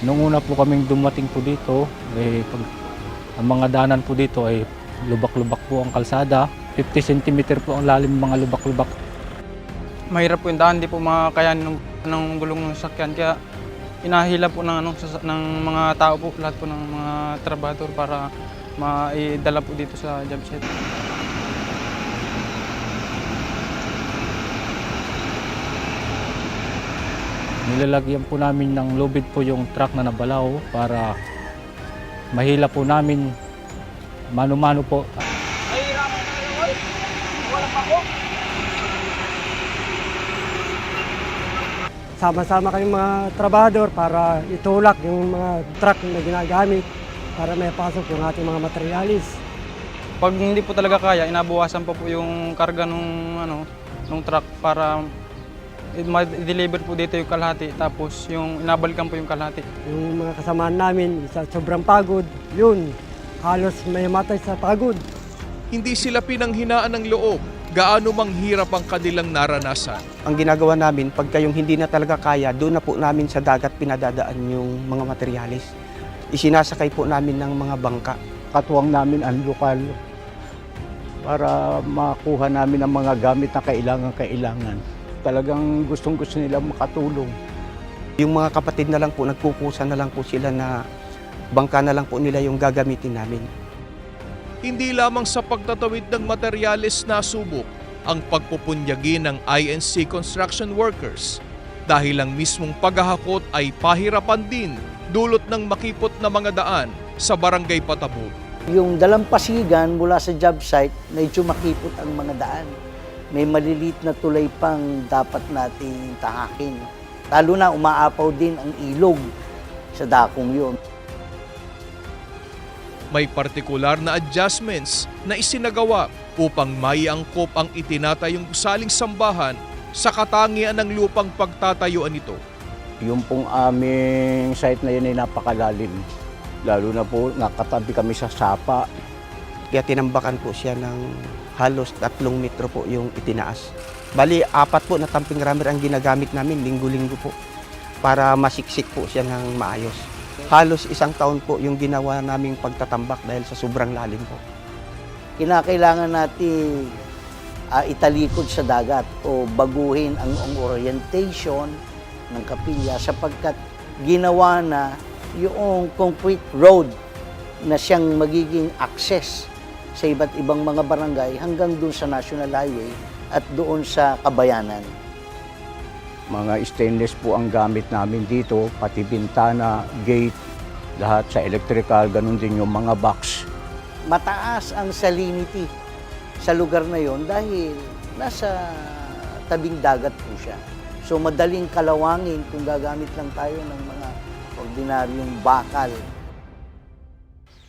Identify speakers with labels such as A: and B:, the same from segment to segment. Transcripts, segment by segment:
A: Nung una po kaming dumating po dito, ang mga daanan po dito ay lubak-lubak po ang kalsada. 50 cm po ang lalim ng mga lubak-lubak.
B: Mahirap po yung daan, hindi po makayanin ng gulong ng sakyan. Kaya inahila po ng mga tao po, lahat po ng mga trabador para maidala po dito sa job site.
A: Nilalagyan po namin ng lubid po yung truck na nabalaw para mahila po namin mano-mano po.
C: Sama-sama kayong mga trabador para itulak yung mga truck na ginagamit para may pasok yung ating mga materialis.
B: Pag hindi po talaga kaya, inabawasan pa po yung karga nung truck para i-deliver po dito yung kalahati, tapos yung inabalikan po yung kalahati.
C: Yung mga kasamaan namin, sa sobrang pagod, yun, halos may matay sa pagod.
D: Hindi sila pinanghinaan ng loob, gaano mang hirap ang kanilang naranasan.
E: Ang ginagawa namin, pagka yung hindi na talaga kaya, doon na po namin sa dagat pinadadaan yung mga materialis. Isinasakay po namin ng mga bangka.
F: Katuwang namin ang lokal para makuha namin ang mga gamit na kailangan. Talagang gustong-gusto nila makatulong.
E: Yung mga kapatid na lang po, nagkukusa na lang po sila na bangka na lang po nila yung gagamitin namin.
D: Hindi lamang sa pagtatawid ng materyales na subok ang pagpupunyagi ng INC construction workers dahil ang mismong paghahakot ay pahirapan din dulot ng makipot na mga daan sa barangay Patabog.
G: Yung dalampasigan mula sa job site, medyo makipot ang mga daan. May maliliit na tulay pang dapat nating tahakin. Lalo na umaapaw din ang ilog sa dakong yun.
D: May partikular na adjustments na isinagawa upang maiangkop ang itinatayong gusaling sambahan sa katangian ng lupang pagtatayuan nito.
F: Yung pong aming site na yun ay napakalalim. Lalo na po, nakatabi kami sa sapa.
E: Kaya tinambakan po siya ng halos 3 metro po yung itinaas. Bali, 4 po na tamping rammer ang ginagamit namin linggo-linggo po para masiksik po siya ng maayos. Halos 1 taon po yung ginawa naming pagtatambak dahil sa sobrang lalim po.
G: Kinakailangan natin italikod sa dagat o baguhin ang orientation ng kapilya sapagkat ginawa na yung concrete road na siyang magiging access sa iba't ibang mga barangay hanggang doon sa National Highway at doon sa Kabayanan.
F: Mga stainless po ang gamit namin dito, pati bintana, gate, lahat sa electrical, ganun din yung mga box.
G: Mataas ang salinity sa lugar na yon dahil nasa tabing dagat po siya. So madaling kalawangin kung gagamit lang tayo ng mga ordinaryong bakal.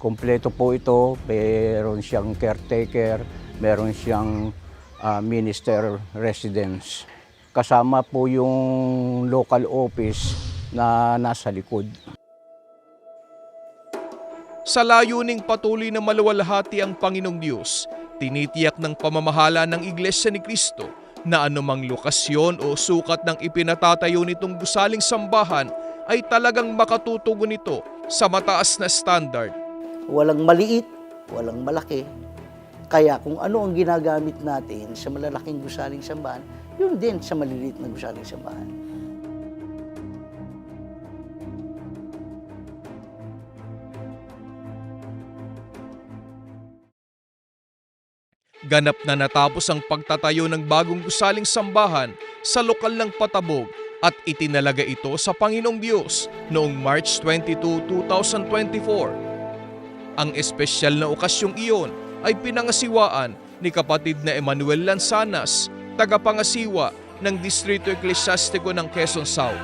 F: Kompleto po ito, meron siyang caretaker, meron siyang minister residence. Kasama po yung local office na nasa likod.
D: Sa layuning patuloy na maluwalhati ang Panginoong Diyos, tinitiyak ng pamamahala ng Iglesia ni Cristo na anumang lokasyon o sukat ng ipinatatayo nitong gusaling sambahan ay talagang makatutugon nito sa mataas na standard.
G: Walang maliit, walang malaki. Kaya kung ano ang ginagamit natin sa malalaking gusaling sambahan, yun din sa maliliit na gusaling sambahan.
D: Ganap na natapos ang pagtatayo ng bagong gusaling sambahan sa lokal ng Patabog at itinalaga ito sa Panginoong Diyos noong March 22, 2024. Ang espesyal na okasyong iyon ay pinangasiwaan ni kapatid na Emmanuel Lansanas, tagapangasiwa ng Distrito Eklesiastiko ng Quezon South.